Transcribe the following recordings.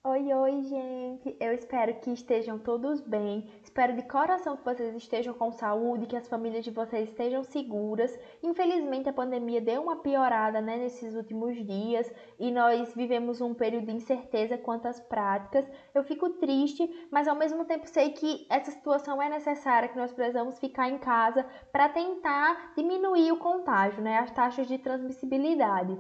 Oi, oi, gente! Eu espero que estejam todos bem. Espero de coração que vocês estejam com saúde, que as famílias de vocês estejam seguras. Infelizmente, a pandemia deu uma piorada, né, nesses últimos dias e nós vivemos um período de incerteza quanto às práticas. Eu fico triste, mas ao mesmo tempo sei que essa situação é necessária, que nós precisamos ficar em casa para tentar diminuir o contágio, né, as taxas de transmissibilidade.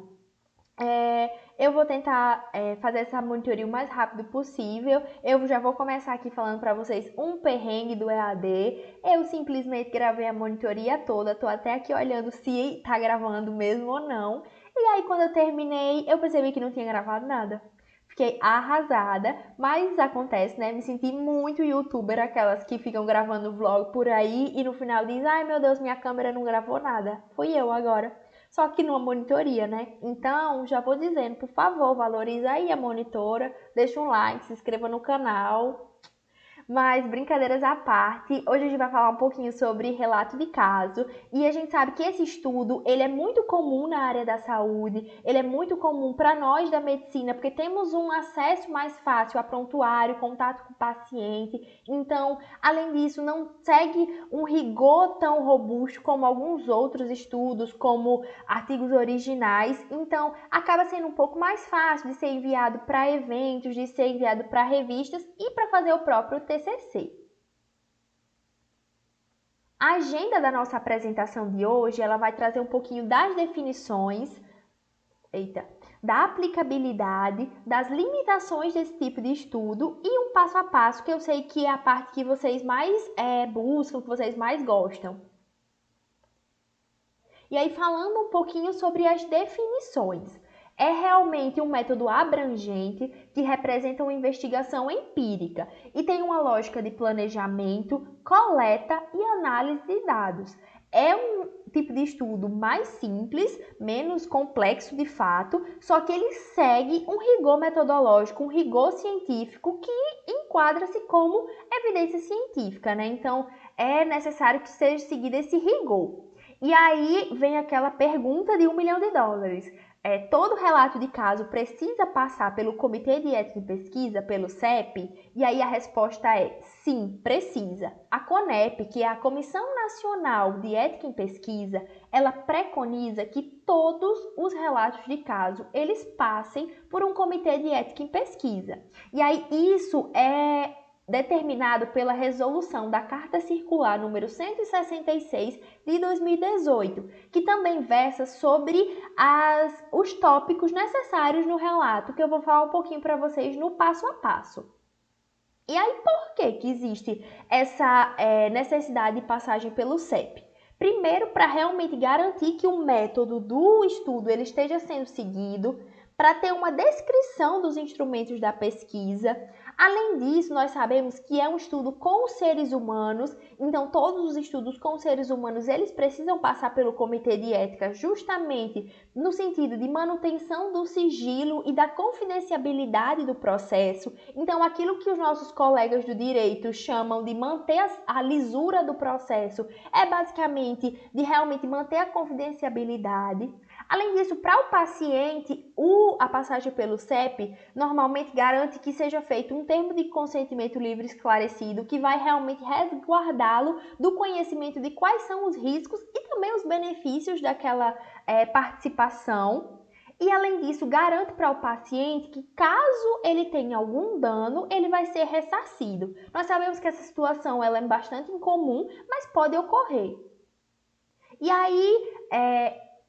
Eu vou tentar fazer essa monitoria o mais rápido possível. Eu já vou começar aqui falando para vocês um perrengue do EAD. Eu simplesmente gravei a monitoria toda, tô até aqui olhando se tá gravando mesmo ou não. E aí, quando eu terminei, eu percebi que não tinha gravado nada. Fiquei arrasada, mas acontece, né? Me senti muito youtuber, aquelas que ficam gravando vlog por aí e no final diz: ai meu Deus, minha câmera não gravou nada. Fui eu agora. Só que numa monitoria, né? Então, já vou dizendo, por favor, valorize aí a monitora, deixa um like, se inscreva no canal. Mas brincadeiras à parte, hoje a gente vai falar um pouquinho sobre relato de caso e a gente sabe que esse estudo, ele é muito comum na área da saúde, ele é muito comum para nós da medicina, porque temos um acesso mais fácil a prontuário, contato com o paciente. Então, além disso, não segue um rigor tão robusto como alguns outros estudos, como artigos originais. Então, acaba sendo um pouco mais fácil de ser enviado para eventos, de ser enviado para revistas e para fazer o próprio TCC. A agenda da nossa apresentação de hoje, ela vai trazer um pouquinho das definições, eita, da aplicabilidade, das limitações desse tipo de estudo e um passo a passo que eu sei que é a parte que vocês mais buscam, que vocês mais gostam. E aí, falando um pouquinho sobre as definições. É realmente um método abrangente que representa uma investigação empírica e tem uma lógica de planejamento, coleta e análise de dados. É um tipo de estudo mais simples, menos complexo de fato, só que ele segue um rigor metodológico, um rigor científico que enquadra-se como evidência científica, né? Então, é necessário que seja seguido esse rigor. E aí vem aquela pergunta de US$ 1 milhão. Todo relato de caso precisa passar pelo Comitê de Ética e Pesquisa, pelo CEP? E aí a resposta é sim, precisa. A CONEP, que é a Comissão Nacional de Ética em Pesquisa, ela preconiza que todos os relatos de caso eles passem por um Comitê de Ética em Pesquisa. E aí isso é determinado pela resolução da Carta Circular número 166 de 2018, que também versa sobre os tópicos necessários no relato, que eu vou falar um pouquinho para vocês no passo a passo. E aí, por que existe essa necessidade de passagem pelo CEP? Primeiro, para realmente garantir que o método do estudo ele esteja sendo seguido, para ter uma descrição dos instrumentos da pesquisa. Além disso, nós sabemos que é um estudo com seres humanos, então todos os estudos com seres humanos, eles precisam passar pelo Comitê de Ética justamente no sentido de manutenção do sigilo e da confidencialidade do processo. Então, aquilo que os nossos colegas do direito chamam de manter a lisura do processo é basicamente de realmente manter a confidencialidade. Além disso, para o paciente, a passagem pelo CEP normalmente garante que seja feito um termo de consentimento livre esclarecido que vai realmente resguardá-lo do conhecimento de quais são os riscos e também os benefícios daquela participação. E além disso, garante para o paciente que caso ele tenha algum dano, ele vai ser ressarcido. Nós sabemos que essa situação ela é bastante incomum, mas pode ocorrer. E aí,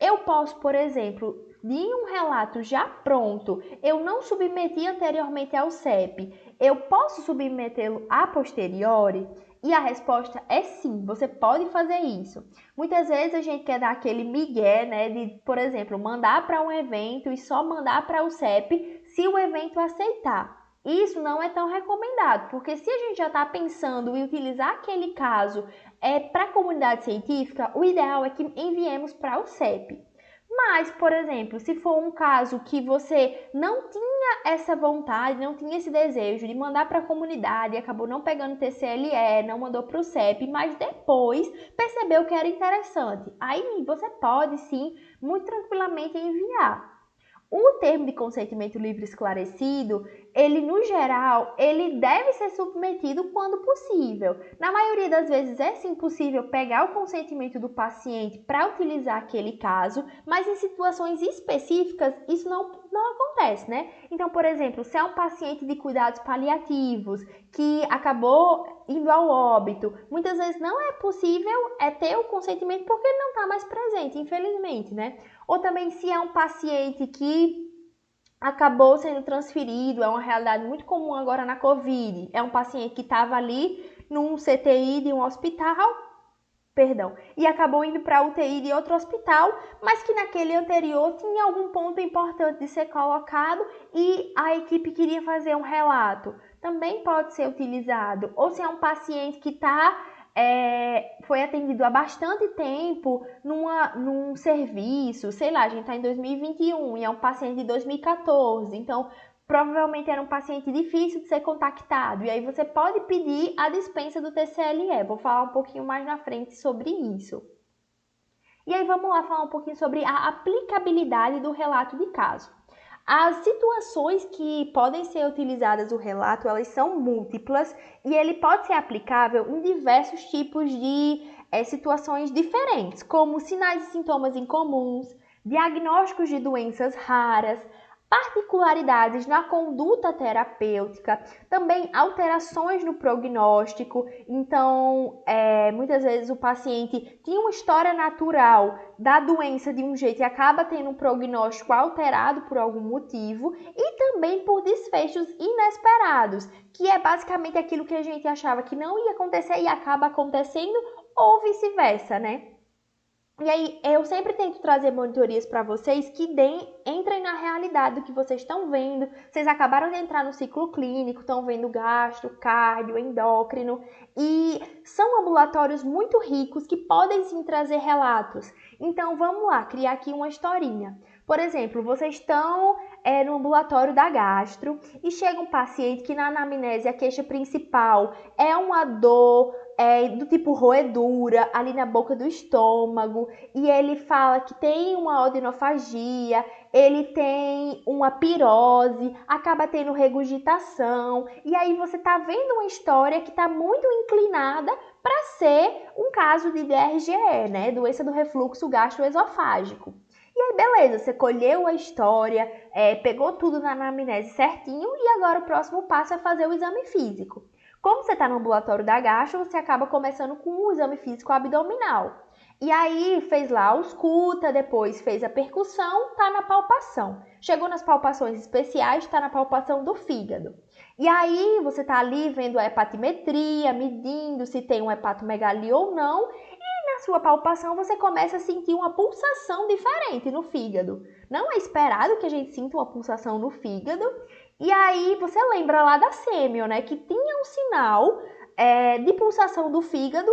eu posso, por exemplo, de um relato já pronto, eu não submeti anteriormente ao CEP, eu posso submetê-lo a posteriori? E a resposta é sim, você pode fazer isso. Muitas vezes a gente quer dar aquele migué, né, de, por exemplo, mandar para um evento e só mandar para o CEP se o evento aceitar. Isso não é tão recomendado, porque se a gente já está pensando em utilizar aquele caso para a comunidade científica, o ideal é que enviemos para o CEP. Mas, por exemplo, se for um caso que você não tinha essa vontade, não tinha esse desejo de mandar para a comunidade, acabou não pegando TCLE, não mandou para o CEP, mas depois percebeu que era interessante, aí você pode sim, muito tranquilamente enviar. O termo de consentimento livre esclarecido, ele no geral, ele deve ser submetido quando possível. Na maioria das vezes é sim possível pegar o consentimento do paciente para utilizar aquele caso, mas em situações específicas isso não acontece, né? Então, por exemplo, se é um paciente de cuidados paliativos que acabou indo ao óbito, muitas vezes não é possível ter o consentimento porque ele não está mais presente, infelizmente, né? Ou também se é um paciente que acabou sendo transferido, é uma realidade muito comum agora na Covid, é um paciente que estava ali num CTI de um hospital, e acabou indo para a UTI de outro hospital, mas que naquele anterior tinha algum ponto importante de ser colocado e a equipe queria fazer um relato. Também pode ser utilizado. Ou se é um paciente que foi atendido há bastante tempo num serviço, sei lá, a gente está em 2021 e é um paciente de 2014, então provavelmente era um paciente difícil de ser contactado, e aí você pode pedir a dispensa do TCLE. Vou falar um pouquinho mais na frente sobre isso. E aí vamos lá falar um pouquinho sobre a aplicabilidade do relato de caso. As situações que podem ser utilizadas o relato, elas são múltiplas e ele pode ser aplicável em diversos tipos de situações diferentes, como sinais e sintomas incomuns, diagnósticos de doenças raras, particularidades na conduta terapêutica, também alterações no prognóstico. Então, muitas vezes o paciente tinha uma história natural da doença de um jeito e acaba tendo um prognóstico alterado por algum motivo, e também por desfechos inesperados, que é basicamente aquilo que a gente achava que não ia acontecer e acaba acontecendo, ou vice-versa, né? E aí, eu sempre tento trazer monitorias para vocês que entrem na realidade do que vocês estão vendo. Vocês acabaram de entrar no ciclo clínico, estão vendo gastro, cardio, endócrino, e são ambulatórios muito ricos que podem sim trazer relatos. Então, vamos lá, criar aqui uma historinha. Por exemplo, vocês estão no ambulatório da gastro e chega um paciente que na anamnese a queixa principal é uma dor do tipo roedura ali na boca do estômago, e ele fala que tem uma odinofagia, ele tem uma pirose, acaba tendo regurgitação, e aí você tá vendo uma história que tá muito inclinada para ser um caso de DRGE, né, doença do refluxo gastroesofágico. E aí, beleza, você colheu a história, pegou tudo na anamnese certinho, e agora o próximo passo é fazer o exame físico. Como você está no ambulatório da gastro, você acaba começando com o exame físico abdominal. E aí fez lá a ausculta, depois fez a percussão, tá na palpação. Chegou nas palpações especiais, tá na palpação do fígado. E aí você tá ali vendo a hepatimetria, medindo se tem um hepatomegalia ou não. E na sua palpação você começa a sentir uma pulsação diferente no fígado. Não é esperado que a gente sinta uma pulsação no fígado. E aí você lembra lá da sêmio, né, que tinha um sinal de pulsação do fígado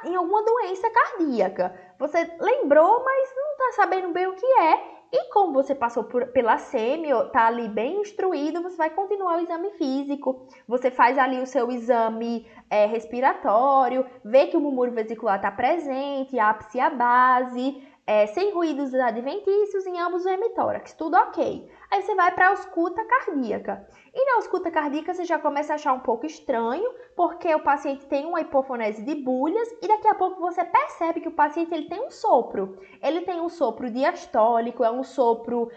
em alguma doença cardíaca. Você lembrou, mas não está sabendo bem o que é. E como você passou pela sêmio, está ali bem instruído, você vai continuar o exame físico. Você faz ali o seu exame respiratório, vê que o murmúrio vesicular está presente, ápice e a base, sem ruídos adventícios em ambos os hemitórax, tudo ok. Aí você vai para a ausculta cardíaca. E na ausculta cardíaca você já começa a achar um pouco estranho, porque o paciente tem uma hipofonese de bulhas e daqui a pouco você percebe que o paciente ele tem um sopro. Ele tem um sopro diastólico, é um sopro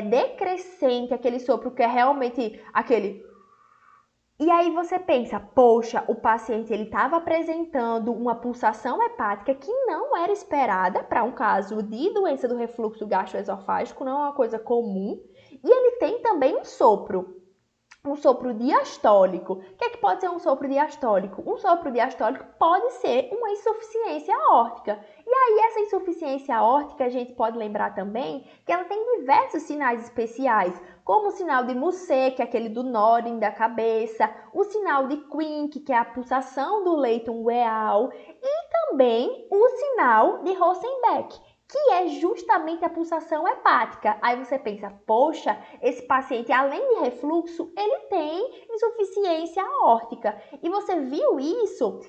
decrescente, aquele sopro que é realmente aquele... E aí você pensa, poxa, o paciente ele estava apresentando uma pulsação hepática que não era esperada para um caso de doença do refluxo gastroesofágico, não é uma coisa comum. E ele tem também um sopro diastólico. O que é que pode ser um sopro diastólico? Um sopro diastólico pode ser uma insuficiência aórtica. E aí essa insuficiência aórtica a gente pode lembrar também que ela tem diversos sinais especiais, como o sinal de Mussé, que é aquele do Noren da cabeça, o sinal de Quincke, que é a pulsação do leito uveal, e também o sinal de Rosenbeck, que é justamente a pulsação hepática. Aí você pensa, poxa, esse paciente, além de refluxo, ele tem insuficiência aórtica. E você viu isso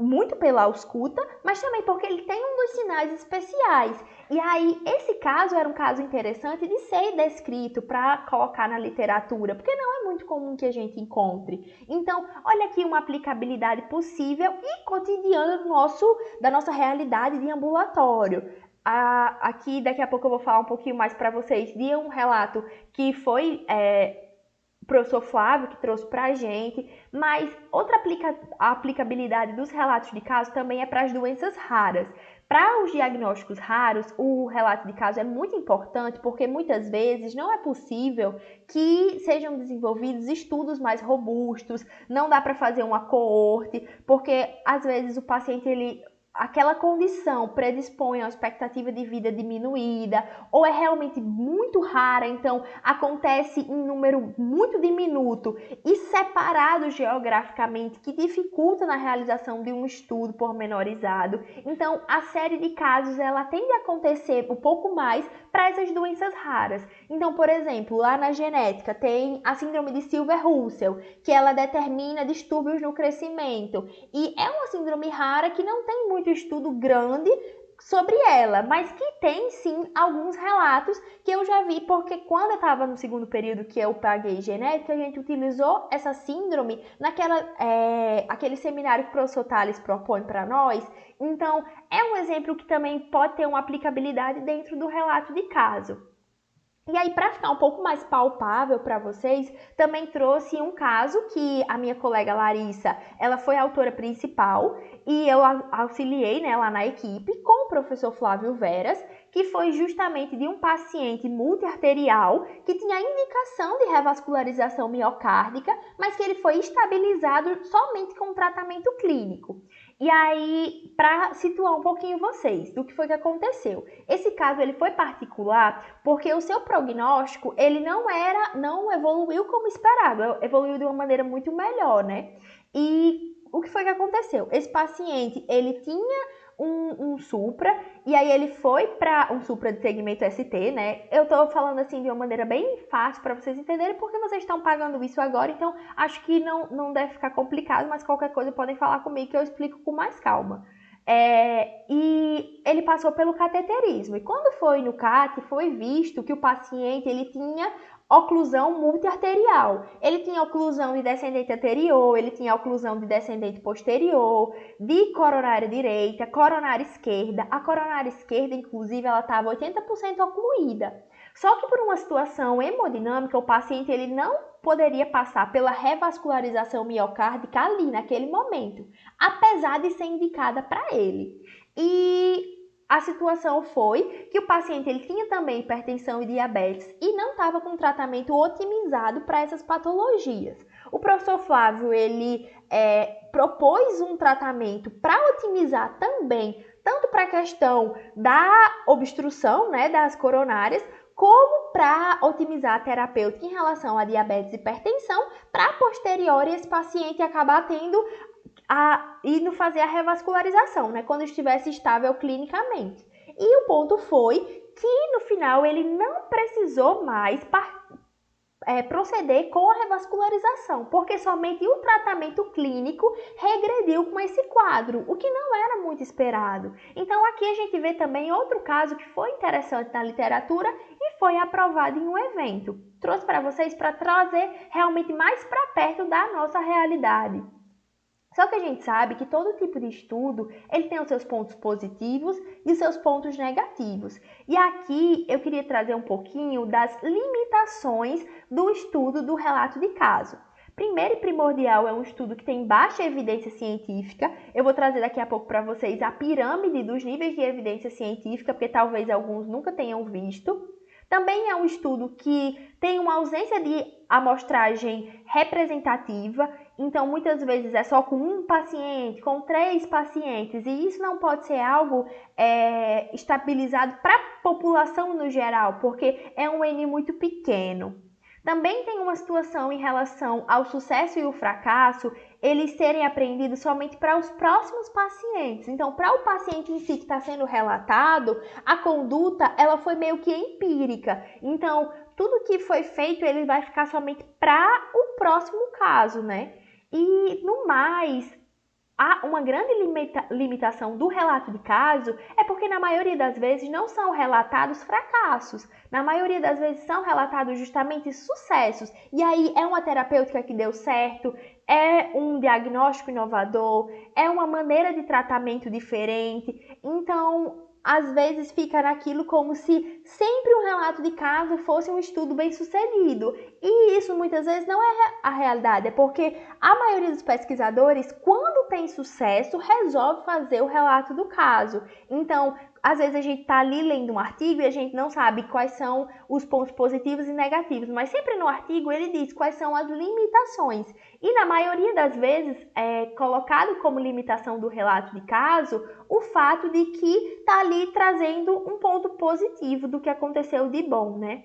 muito pela ausculta, mas também porque ele tem um dos sinais especiais. E aí, esse caso era um caso interessante de ser descrito para colocar na literatura, porque não é muito comum que a gente encontre. Então, olha aqui uma aplicabilidade possível e cotidiana da nossa realidade de ambulatório. Aqui, daqui a pouco eu vou falar um pouquinho mais para vocês de um relato que foi o professor Flávio que trouxe para a gente, mas outra aplicabilidade dos relatos de caso também é para as doenças raras. Para os diagnósticos raros, o relato de caso é muito importante porque muitas vezes não é possível que sejam desenvolvidos estudos mais robustos, não dá para fazer uma coorte, porque às vezes o paciente aquela condição predispõe a uma expectativa de vida diminuída ou é realmente muito rara, então acontece em número muito diminuto e separado geograficamente, que dificulta na realização de um estudo pormenorizado. Então, a série de casos ela tende a acontecer um pouco mais para essas doenças raras. Então, por exemplo, lá na genética tem a síndrome de Silver-Russell, que ela determina distúrbios no crescimento e é uma síndrome rara que não tem muito estudo grande sobre ela, mas que tem sim alguns relatos que eu já vi, porque quando eu estava no segundo período que eu paguei genética, a gente utilizou essa síndrome aquele seminário que o professor Thales propõe para nós. Então, é um exemplo que também pode ter uma aplicabilidade dentro do relato de caso. E aí, para ficar um pouco mais palpável para vocês, também trouxe um caso que a minha colega Larissa, ela foi a autora principal e eu auxiliei, né, lá na equipe com o professor Flávio Veras, que foi justamente de um paciente multiarterial que tinha indicação de revascularização miocárdica, mas que ele foi estabilizado somente com tratamento clínico. E aí, para situar um pouquinho vocês do que foi que aconteceu. Esse caso ele foi particular porque o seu prognóstico ele não evoluiu como esperado, evoluiu de uma maneira muito melhor, né? E o que foi que aconteceu? Esse paciente ele tinha um Supra e aí ele foi para um Supra de segmento ST, né? Eu tô falando assim de uma maneira bem fácil para vocês entenderem porque vocês estão pagando isso agora, então acho que não deve ficar complicado, mas qualquer coisa podem falar comigo que eu explico com mais calma. E ele passou pelo cateterismo. E quando foi no CAT, foi visto que o paciente ele tinha oclusão multiarterial. Ele tinha oclusão de descendente anterior, ele tinha oclusão de descendente posterior, de coronária direita, coronária esquerda. A coronária esquerda, inclusive, ela estava 80% ocluída. Só que por uma situação hemodinâmica, o paciente ele não poderia passar pela revascularização miocárdica ali, naquele momento, apesar de ser indicada para ele. E a situação foi que o paciente ele tinha também hipertensão e diabetes e não estava com tratamento otimizado para essas patologias. O professor Flávio ele propôs um tratamento para otimizar também, tanto para a questão da obstrução, né, das coronárias, como para otimizar a terapêutica em relação a diabetes e hipertensão, para posterior esse paciente acabar indo fazer a revascularização, né, quando estivesse estável clinicamente. E o ponto foi que no final ele não precisou mais proceder com a revascularização, porque somente o tratamento clínico regrediu com esse quadro, o que não era muito esperado. Então aqui a gente vê também outro caso que foi interessante na literatura e foi aprovado em um evento. Trouxe para vocês para trazer realmente mais para perto da nossa realidade. Só que a gente sabe que todo tipo de estudo, ele tem os seus pontos positivos e os seus pontos negativos. E aqui eu queria trazer um pouquinho das limitações do estudo do relato de caso. Primeiro e primordial é um estudo que tem baixa evidência científica. Eu vou trazer daqui a pouco para vocês a pirâmide dos níveis de evidência científica, porque talvez alguns nunca tenham visto. Também é um estudo que tem uma ausência de amostragem representativa, então muitas vezes é só com um paciente, com 3 pacientes, e isso não pode ser algo estabilizado para a população no geral, porque é um N muito pequeno. Também tem uma situação em relação ao sucesso e o fracasso, eles serem apreendidos somente para os próximos pacientes. Então, para o paciente em si que está sendo relatado, a conduta ela foi meio que empírica. Então, tudo que foi feito ele vai ficar somente para o próximo caso, né? E no mais, há uma grande limitação do relato de caso é porque na maioria das vezes não são relatados fracassos, na maioria das vezes são relatados justamente sucessos. E aí é uma terapêutica que deu certo, é um diagnóstico inovador, é uma maneira de tratamento diferente. Então, às vezes fica naquilo como se sempre um relato de caso fosse um estudo bem sucedido. E isso muitas vezes não é a realidade, é porque a maioria dos pesquisadores, quando tem sucesso, resolve fazer o relato do caso. Então, às vezes a gente está ali lendo um artigo e a gente não sabe quais são os pontos positivos e negativos, mas sempre no artigo ele diz quais são as limitações. E na maioria das vezes é colocado como limitação do relato de caso o fato de que está ali trazendo um ponto positivo do que aconteceu de bom, né?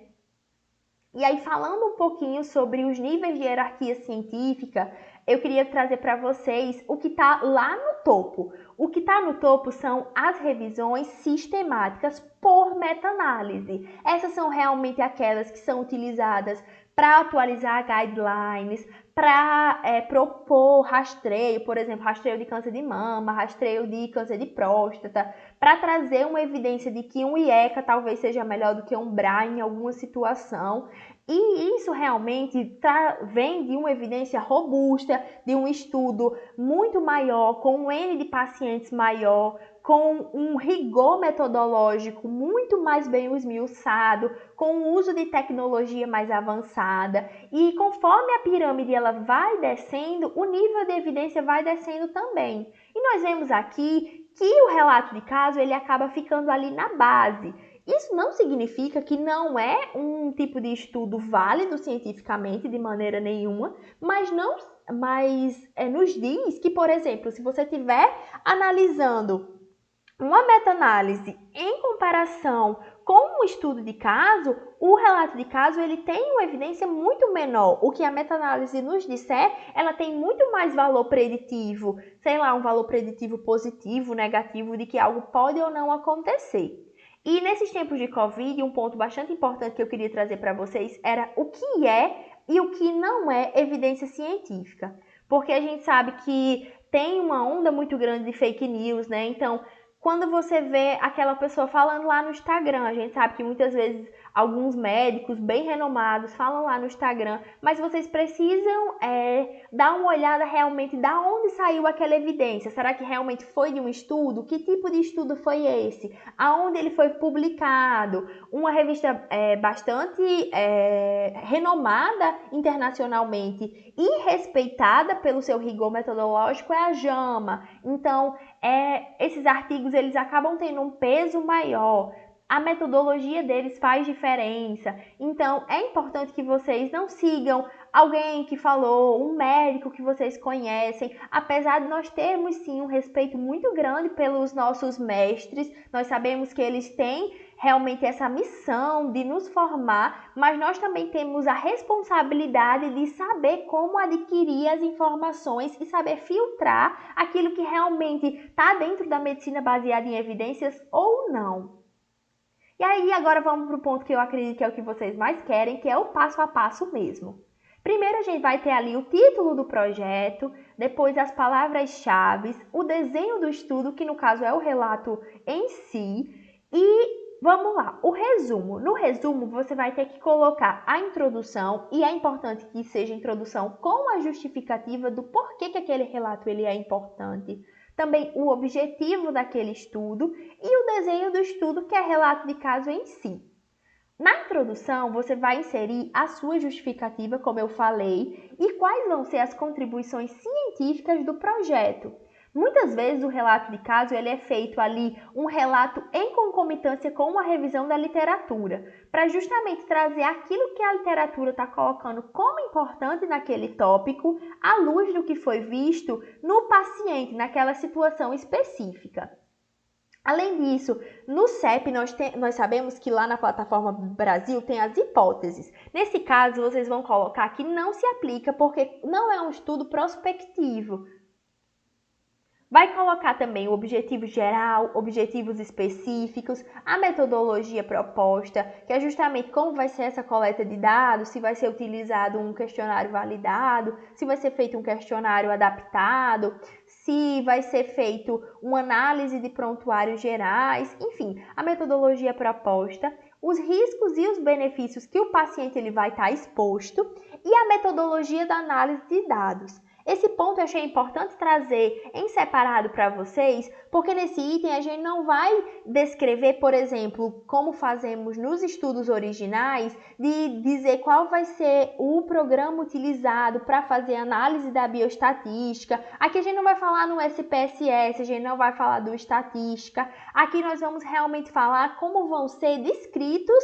E aí, falando um pouquinho sobre os níveis de hierarquia científica, eu queria trazer para vocês o que está lá no topo. O que está no topo são as revisões sistemáticas por meta-análise. Essas são realmente aquelas que são utilizadas para atualizar guidelines, para propor rastreio, por exemplo, rastreio de câncer de mama, rastreio de câncer de próstata, para trazer uma evidência de que um IECA talvez seja melhor do que um BRA em alguma situação. E isso realmente vem de uma evidência robusta, de um estudo muito maior, com um N de pacientes maior, com um rigor metodológico muito mais bem esmiuçado, com o uso de tecnologia mais avançada. E conforme a pirâmide ela vai descendo, o nível de evidência vai descendo também. E nós vemos aqui que o relato de caso ele acaba ficando ali na base. Isso não significa que não é um tipo de estudo válido cientificamente de maneira nenhuma, mas nos diz que, por exemplo, se você estiver analisando uma meta-análise em comparação com um estudo de caso, o relato de caso ele tem uma evidência muito menor. O que a meta-análise nos disser, ela tem muito mais valor preditivo, sei lá, um valor preditivo positivo, negativo, de que algo pode ou não acontecer. E nesses tempos de Covid, um ponto bastante importante que eu queria trazer para vocês era o que é e o que não é evidência científica. Porque a gente sabe que tem uma onda muito grande de fake news, né? Então, quando você vê aquela pessoa falando lá no Instagram, a gente sabe que muitas vezes alguns médicos bem renomados falam lá no Instagram, mas vocês precisam dar uma olhada realmente de onde saiu aquela evidência. Será que realmente foi de um estudo? Que tipo de estudo foi esse? Aonde ele foi publicado? Uma revista bastante renomada internacionalmente e respeitada pelo seu rigor metodológico é a JAMA. Então, esses artigos eles acabam tendo um peso maior. A metodologia deles faz diferença. Então, é importante que vocês não sigam alguém que falou, um médico que vocês conhecem. Apesar de nós termos, sim, um respeito muito grande pelos nossos mestres, nós sabemos que eles têm realmente essa missão de nos formar, mas nós também temos a responsabilidade de saber como adquirir as informações e saber filtrar aquilo que realmente está dentro da medicina baseada em evidências ou não. E aí, agora vamos para o ponto que eu acredito que é o que vocês mais querem, que é o passo a passo mesmo. Primeiro, a gente vai ter ali o título do projeto, depois as palavras-chave, o desenho do estudo, que no caso é o relato em si, e vamos lá, o resumo. No resumo, você vai ter que colocar a introdução, e é importante que seja introdução com a justificativa do porquê que aquele relato ele é importante. Também o objetivo daquele estudo e o desenho do estudo, que é relato de caso em si. Na introdução, você vai inserir a sua justificativa, como eu falei, e quais vão ser as contribuições científicas do projeto. Muitas vezes o relato de caso ele é feito ali um relato em concomitância com uma revisão da literatura, para justamente trazer aquilo que a literatura está colocando como importante naquele tópico, à luz do que foi visto no paciente, naquela situação específica. Além disso, no CEP nós sabemos que lá na plataforma Brasil tem as hipóteses. Nesse caso, vocês vão colocar que não se aplica porque não é um estudo prospectivo. Vai colocar também o objetivo geral, objetivos específicos, a metodologia proposta, que é justamente como vai ser essa coleta de dados, se vai ser utilizado um questionário validado, se vai ser feito um questionário adaptado, se vai ser feito uma análise de prontuários gerais, enfim, a metodologia proposta, os riscos e os benefícios que o paciente ele vai estar exposto e a metodologia da análise de dados. Esse ponto eu achei importante trazer em separado para vocês, porque nesse item a gente não vai descrever, por exemplo, como fazemos nos estudos originais, de dizer qual vai ser o programa utilizado para fazer análise da bioestatística. Aqui a gente não vai falar no SPSS, a gente não vai falar do estatística. Aqui nós vamos realmente falar como vão ser descritos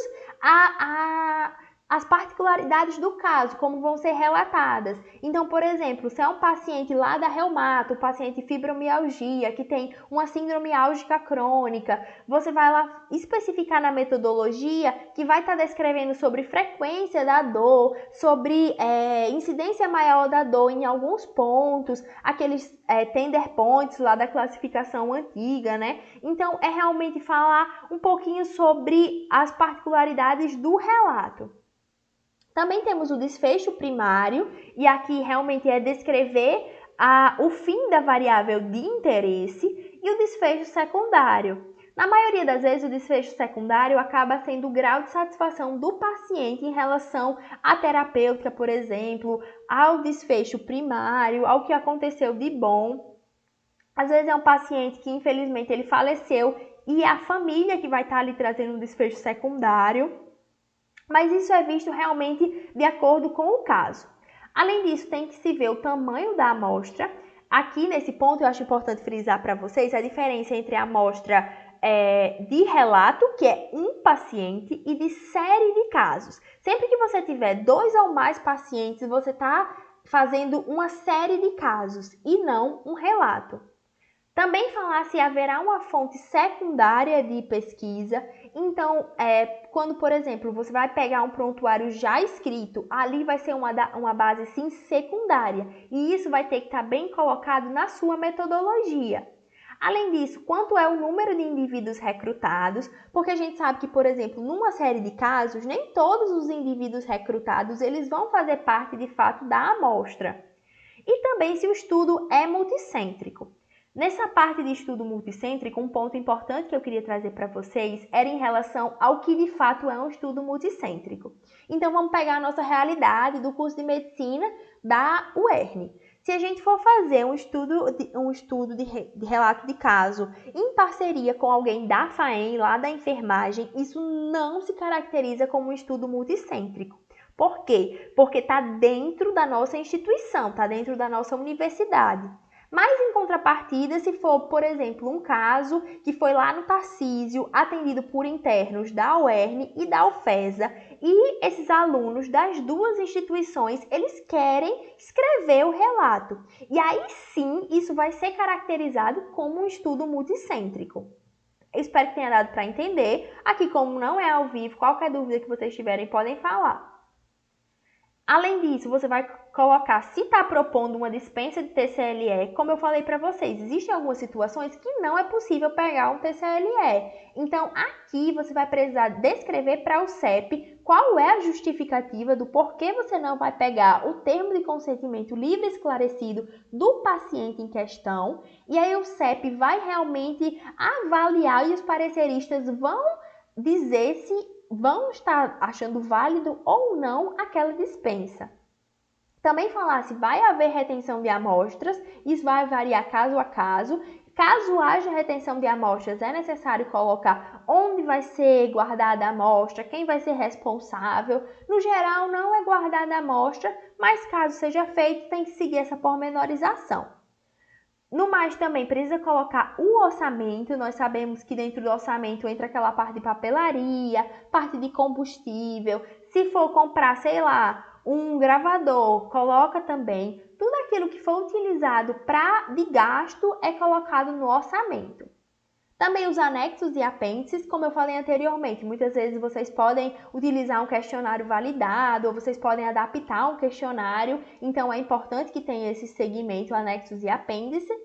as particularidades do caso, como vão ser relatadas. Então, por exemplo, se é um paciente lá da reumato, paciente fibromialgia, que tem uma síndrome álgica crônica, você vai lá especificar na metodologia que vai estar descrevendo sobre frequência da dor, sobre incidência maior da dor em alguns pontos, aqueles tender points lá da classificação antiga, né? Então, é realmente falar um pouquinho sobre as particularidades do relato. Também temos o desfecho primário, e aqui realmente é descrever o fim da variável de interesse, e o desfecho secundário. Na maioria das vezes, o desfecho secundário acaba sendo o grau de satisfação do paciente em relação à terapêutica, por exemplo, ao desfecho primário, ao que aconteceu de bom. Às vezes é um paciente que, infelizmente, ele faleceu e é a família que vai estar ali trazendo um desfecho secundário. Mas isso é visto realmente de acordo com o caso. Além disso, tem que se ver o tamanho da amostra. Aqui nesse ponto eu acho importante frisar para vocês a diferença entre a amostra de relato, que é um paciente, e de série de casos. Sempre que você tiver 2 ou mais pacientes, você está fazendo uma série de casos e não um relato. Também falar se haverá uma fonte secundária de pesquisa. Então, quando, por exemplo, você vai pegar um prontuário já escrito, ali vai ser uma base, sim, secundária. E isso vai ter que estar bem colocado na sua metodologia. Além disso, quanto é o número de indivíduos recrutados, porque a gente sabe que, por exemplo, numa série de casos, nem todos os indivíduos recrutados eles vão fazer parte, de fato, da amostra. E também se o estudo é multicêntrico. Nessa parte de estudo multicêntrico, um ponto importante que eu queria trazer para vocês era em relação ao que de fato é um estudo multicêntrico. Então vamos pegar a nossa realidade do curso de medicina da UERN. Se a gente for fazer um estudo de relato de caso em parceria com alguém da FAEM, lá da enfermagem, isso não se caracteriza como um estudo multicêntrico. Por quê? Porque está dentro da nossa instituição, está dentro da nossa universidade. Mas, em contrapartida, se for, por exemplo, um caso que foi lá no Tarcísio, atendido por internos da UERN e da UFESA, e esses alunos das duas instituições, eles querem escrever o relato. E aí sim, isso vai ser caracterizado como um estudo multicêntrico. Eu espero que tenha dado para entender. Aqui, como não é ao vivo, qualquer dúvida que vocês tiverem, podem falar. Além disso, você vai colocar se está propondo uma dispensa de TCLE, como eu falei para vocês, existem algumas situações que não é possível pegar um TCLE. Então, aqui você vai precisar descrever para o CEP qual é a justificativa do porquê você não vai pegar o termo de consentimento livre e esclarecido do paciente em questão. E aí o CEP vai realmente avaliar e os pareceristas vão dizer se vão estar achando válido ou não aquela dispensa. Também falar se vai haver retenção de amostras, isso vai variar caso a caso. Caso haja retenção de amostras, é necessário colocar onde vai ser guardada a amostra, quem vai ser responsável. No geral, não é guardada a amostra, mas caso seja feito, tem que seguir essa pormenorização. No mais, também precisa colocar o orçamento. Nós sabemos que dentro do orçamento entra aquela parte de papelaria, parte de combustível. Se for comprar, sei lá, um gravador, coloca também. Tudo aquilo que for utilizado de gasto é colocado no orçamento. Também os anexos e apêndices, como eu falei anteriormente, muitas vezes vocês podem utilizar um questionário validado ou vocês podem adaptar um questionário, então é importante que tenha esse segmento, anexos e apêndices.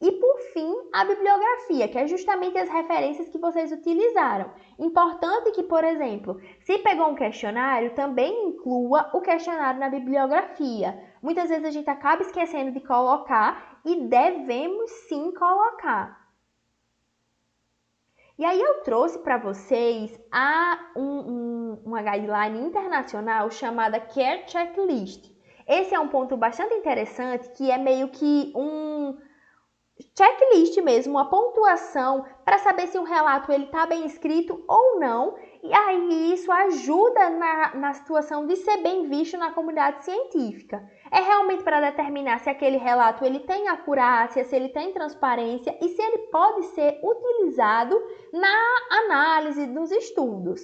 E, por fim, a bibliografia, que é justamente as referências que vocês utilizaram. Importante que, por exemplo, se pegou um questionário, também inclua o questionário na bibliografia. Muitas vezes a gente acaba esquecendo de colocar e devemos sim colocar. E aí eu trouxe para vocês uma guideline internacional chamada Care Checklist. Esse é um ponto bastante interessante, que é meio que um checklist mesmo, uma pontuação para saber se um relato ele está bem escrito ou não. E aí isso ajuda na situação de ser bem visto na comunidade científica. É realmente para determinar se aquele relato ele tem acurácia, se ele tem transparência e se ele pode ser utilizado na análise dos estudos.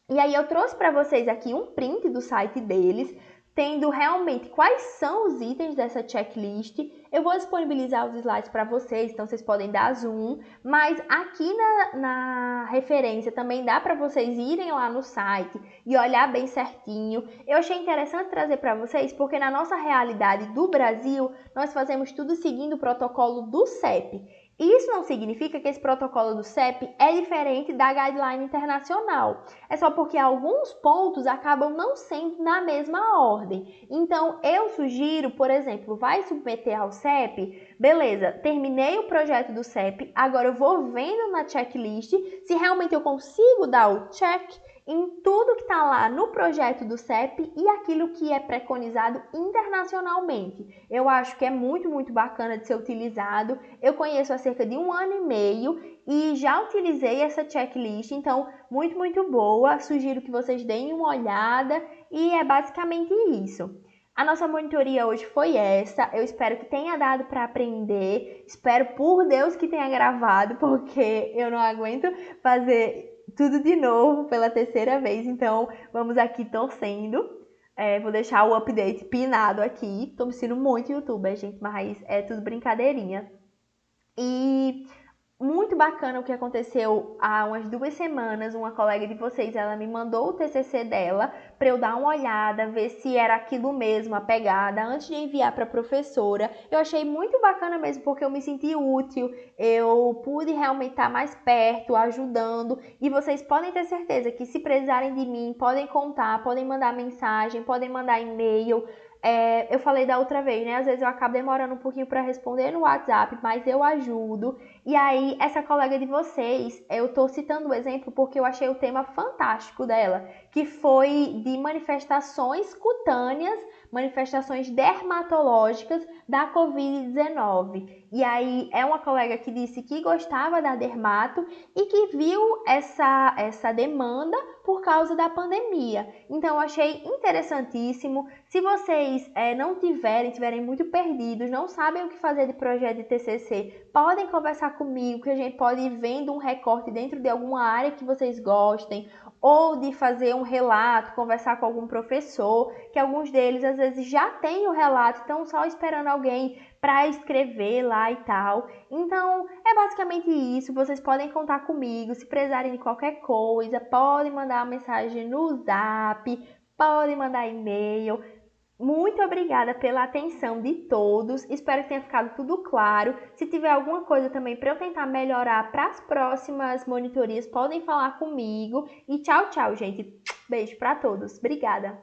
E aí eu trouxe para vocês aqui um print do site deles, tendo realmente quais são os itens dessa checklist. Eu vou disponibilizar os slides para vocês, então vocês podem dar zoom, mas aqui na referência também dá para vocês irem lá no site e olhar bem certinho. Eu achei interessante trazer para vocês, porque na nossa realidade do Brasil, nós fazemos tudo seguindo o protocolo do CEP. Isso não significa que esse protocolo do CEP é diferente da guideline internacional. É só porque alguns pontos acabam não sendo na mesma ordem. Então, eu sugiro, por exemplo, vai submeter ao CEP, beleza, terminei o projeto do CEP, agora eu vou vendo na checklist se realmente eu consigo dar o check em tudo que está lá no projeto do CEP e aquilo que é preconizado internacionalmente. Eu acho que é muito, muito bacana de ser utilizado. Eu conheço há cerca de 1 ano e meio e já utilizei essa checklist, então muito, muito boa. Sugiro que vocês deem uma olhada e é basicamente isso. A nossa monitoria hoje foi essa. Eu espero que tenha dado para aprender. Espero por Deus que tenha gravado, porque eu não aguento fazer tudo de novo pela terceira vez, então vamos aqui torcendo. Vou deixar o update pinado aqui. Tô me sentindo muito youtuber, gente, mas é tudo brincadeirinha. E muito bacana o que aconteceu há umas 2 semanas. Uma colega de vocês, ela me mandou o TCC dela para eu dar uma olhada, ver se era aquilo mesmo, a pegada, antes de enviar para a professora. Eu achei muito bacana mesmo, porque eu me senti útil, eu pude realmente estar mais perto, ajudando. E vocês podem ter certeza que se precisarem de mim, podem contar, podem mandar mensagem, podem mandar e-mail. Eu falei da outra vez, né? Às vezes eu acabo demorando um pouquinho para responder no WhatsApp, mas eu ajudo. E aí, essa colega de vocês, eu tô citando o exemplo porque eu achei o tema fantástico dela, que foi de manifestações cutâneas, manifestações dermatológicas da Covid-19. E aí, é uma colega que disse que gostava da dermato e que viu essa demanda por causa da pandemia. Então, eu achei interessantíssimo. Se vocês não tiverem muito perdidos, não sabem o que fazer de projeto de TCC, podem conversar comigo, que a gente pode ir vendo um recorte dentro de alguma área que vocês gostem, ou de fazer um relato, conversar com algum professor, que alguns deles às vezes já têm o relato, estão só esperando alguém para escrever lá e tal. Então, é basicamente isso. Vocês podem contar comigo, se precisarem de qualquer coisa, podem mandar uma mensagem no Zap, podem mandar e-mail. Muito obrigada pela atenção de todos. Espero que tenha ficado tudo claro. Se tiver alguma coisa também para eu tentar melhorar para as próximas monitorias, podem falar comigo. E tchau, tchau, gente. Beijo para todos. Obrigada.